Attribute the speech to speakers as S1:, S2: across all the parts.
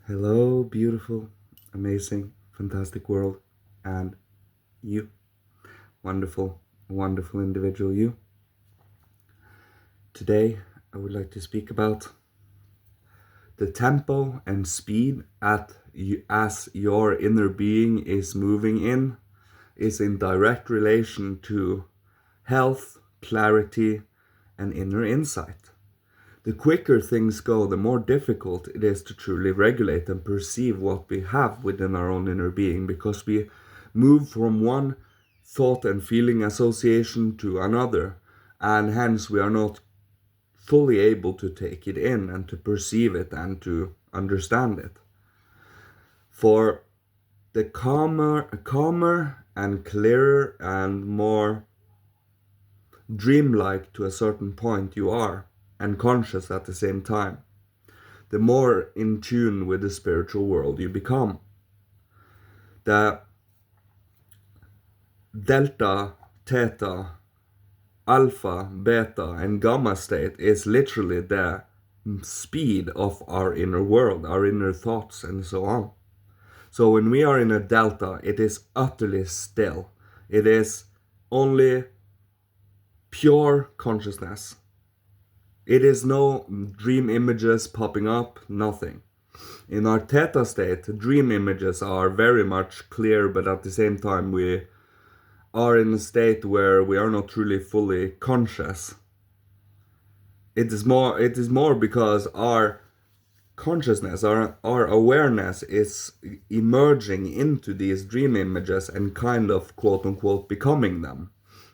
S1: Hello, beautiful, amazing, fantastic world, and you, wonderful, wonderful individual you. Today, I would like to speak about the tempo and speed as your inner being is moving is in direct relation to health, clarity, and inner insight. The quicker things go, the more difficult it is to truly regulate and perceive what we have within our own inner being, because we move from one thought and feeling association to another, and hence we are not fully able to take it in and to perceive it and to understand it. For the calmer and clearer and more dreamlike to a certain point you are, and conscious at the same time, the more in tune with the spiritual world you become. The delta, theta, alpha, beta, and gamma state is literally the speed of our inner world, our inner thoughts, and so on. So when we are in a delta, it is utterly still. It is only pure consciousness. It is no dream images popping up, nothing. In our theta state, dream images are very much clear, but at the same time we are in a state where we are not truly fully conscious. It is more because our consciousness, our awareness is emerging into these dream images and kind of quote unquote becoming them.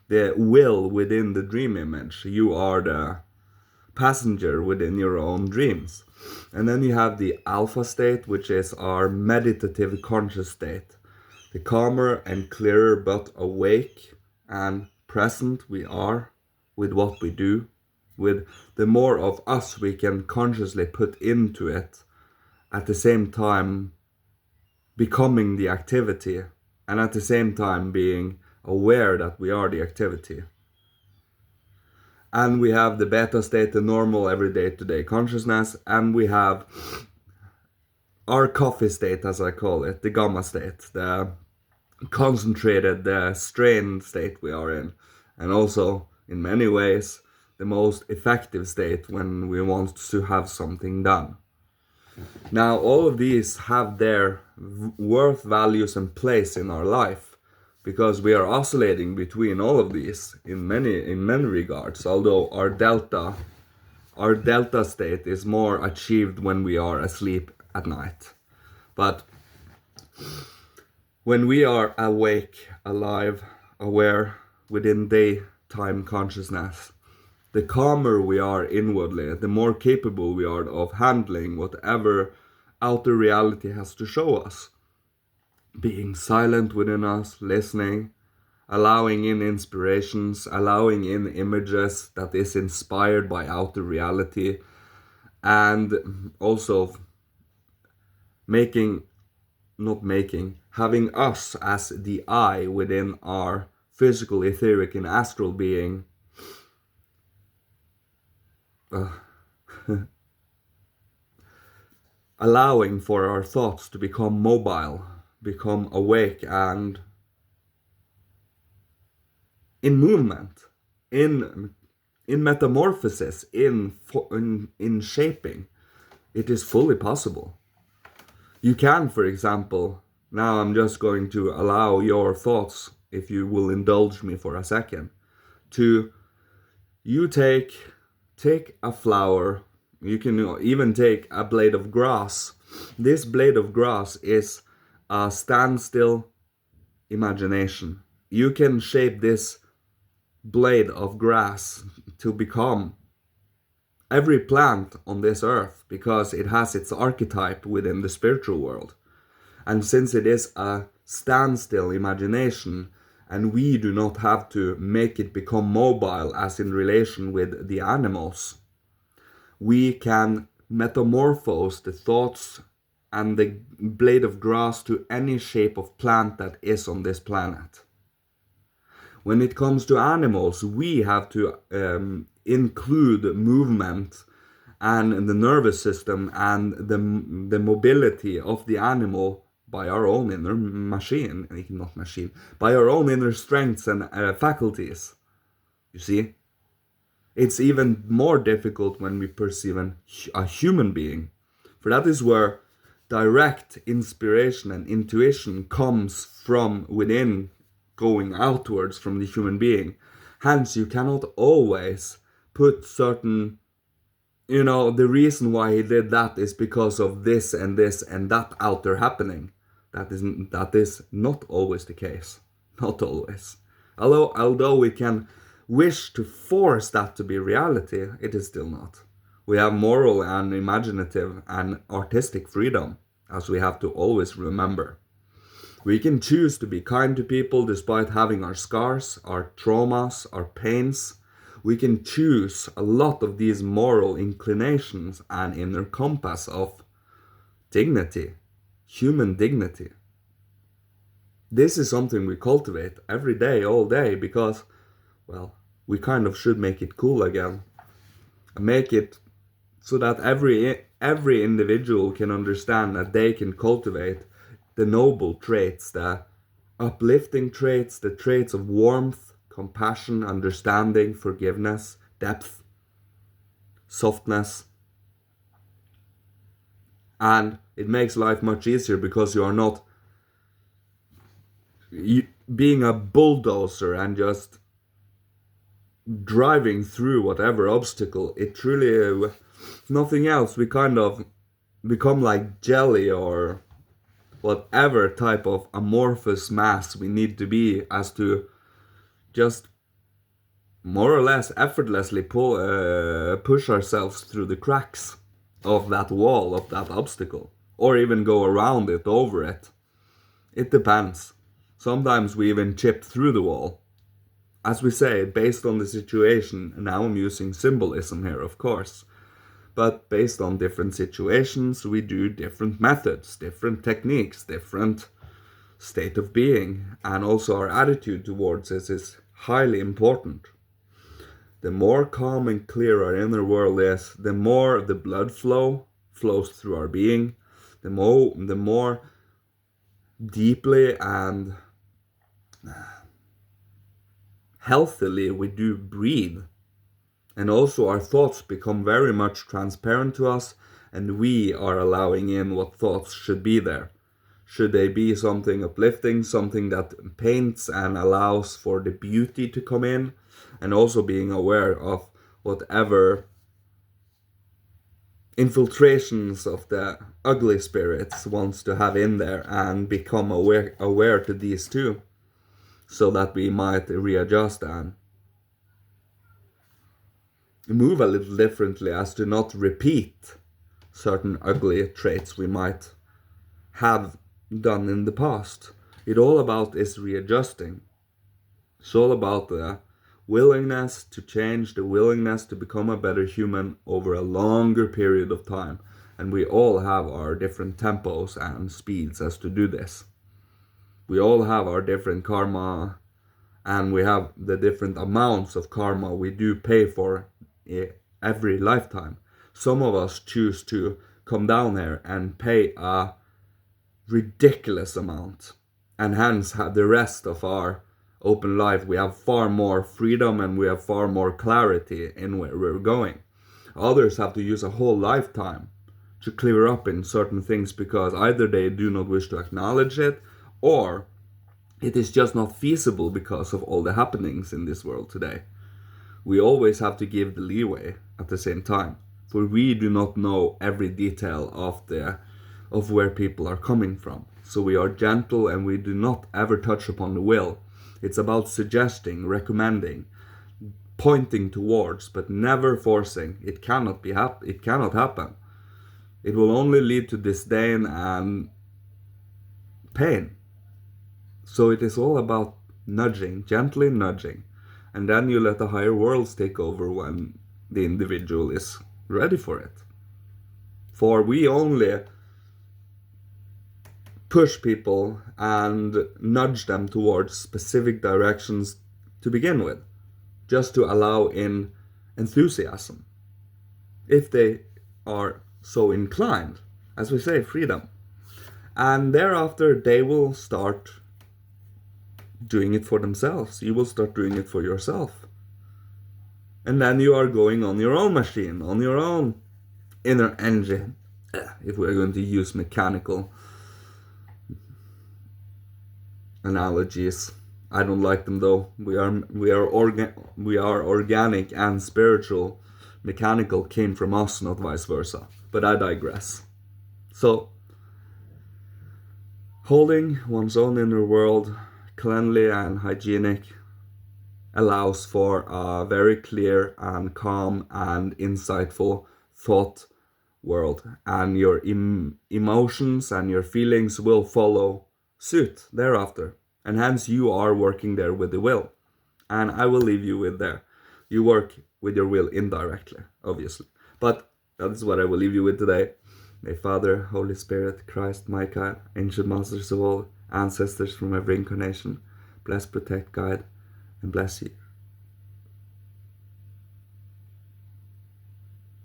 S1: The will within the dream image. You are the passenger within your own dreams. And then you have the alpha state, which is our meditative conscious state. The calmer and clearer but awake and present we are with what we do, with the more of us we can consciously put into it, at the same time becoming the activity, and at the same time being aware that we are the activity. And we have the beta state, the normal everyday today consciousness, and we have our coffee state, as I call it, the gamma state, the concentrated, the strained state we are in, and also in many ways the most effective state when we want to have something done. Now all of these have their worth, values, and place in our life, because we are oscillating between all of these in many regards, although our delta state is more achieved when we are asleep at night. But when we are awake, alive, aware, within daytime consciousness, the calmer we are inwardly, the more capable we are of handling whatever outer reality has to show us. Being silent within us, listening, allowing in inspirations, allowing in images that is inspired by outer reality, and also having us as the I within our physical, etheric, and astral being, allowing for our thoughts to become mobile, become awake and in movement, in metamorphosis, in shaping. It is fully possible. You can, for example, now I'm just going to allow your thoughts, if you will indulge me for a second, to you take a flower. You can even take a blade of grass. This blade of grass is a standstill imagination. You can shape this blade of grass to become every plant on this earth, because it has its archetype within the spiritual world. And since it is a standstill imagination, and we do not have to make it become mobile as in relation with the animals, we can metamorphose the thoughts and the blade of grass to any shape of plant that is on this planet. When it comes to animals, we have to include movement and the nervous system and the mobility of the animal by our own inner machine, not machine, by our own inner strengths and faculties. You see? It's even more difficult when we perceive a human being. For that is where direct inspiration and intuition comes from within, going outwards from the human being. Hence, you cannot always put certain, the reason why he did that is because of this and that out there happening. That is not always the case. Not always. Although we can wish to force that to be reality, it is still not. We have moral and imaginative and artistic freedom, as we have to always remember. We can choose to be kind to people despite having our scars, our traumas, our pains. We can choose a lot of these moral inclinations and inner compass of dignity, human dignity. This is something we cultivate every day, all day, because, well, we kind of should make it cool again. Make it so that every individual can understand that they can cultivate the noble traits, the uplifting traits, the traits of warmth, compassion, understanding, forgiveness, depth, softness. And it makes life much easier because you are not being a bulldozer and just driving through whatever obstacle. It truly, nothing else. We kind of become like jelly or whatever type of amorphous mass we need to be as to just more or less effortlessly push ourselves through the cracks of that wall, of that obstacle, or even go around it, over it. It depends. Sometimes we even chip through the wall. As we say, based on the situation, now I'm using symbolism here, of course, but based on different situations, we do different methods, different techniques, different state of being, and also our attitude towards this is highly important. The more calm and clear our inner world is, the more the blood flows through our being, the more deeply and healthily we do breathe. And also our thoughts become very much transparent to us, and we are allowing in what thoughts should be there. Should they be something uplifting, something that paints and allows for the beauty to come in, and also being aware of whatever infiltrations of the ugly spirits wants to have in there, and become aware to these too, so that we might readjust and move a little differently, as to not repeat certain ugly traits we might have done in the past. It all about is readjusting. It's all about the willingness to change, the willingness to become a better human over a longer period of time. And we all have our different tempos and speeds as to do this. We all have our different karma, and we have the different amounts of karma we do pay for every lifetime. Some of us choose to come down here and pay a ridiculous amount, and hence the rest of our open life we have far more freedom and we have far more clarity in where we're going. Others have to use a whole lifetime to clear up in certain things, because either they do not wish to acknowledge it, or it is just not feasible because of all the happenings in this world today. We always have to give the leeway at the same time, for we do not know every detail of where people are coming from. So we are gentle and we do not ever touch upon the will. It's about suggesting, recommending, pointing towards, but never forcing. It cannot happen. It will only lead to disdain and pain. So it is all about nudging, gently nudging. And then you let the higher worlds take over when the individual is ready for it. For we only push people and nudge them towards specific directions to begin with, just to allow in enthusiasm. If they are so inclined. As we say, freedom. And thereafter, they will start doing it for themselves. You will start doing it for yourself. And then you are going on your own machine, on your own inner engine. If we're going to use mechanical analogies, I don't like them though. We are organic and spiritual. Mechanical came from us, not vice versa. But I digress. So, holding one's own inner world cleanly and hygienic allows for a very clear and calm and insightful thought world, and your emotions and your feelings will follow suit thereafter, and hence you are working there with the will. And I will leave you with there. You work with your will indirectly, obviously, but that is what I will leave you with today. May Father, Holy Spirit, Christ, Micah, ancient masters of all, ancestors from every incarnation, bless, protect, guide, and bless you.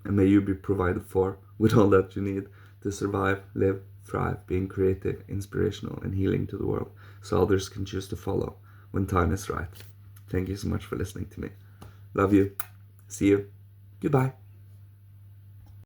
S1: And may you be provided for with all that you need to survive, live, thrive, being creative, inspirational, and healing to the world, so others can choose to follow when time is right. Thank you so much for listening to me. Love you. See you. Goodbye.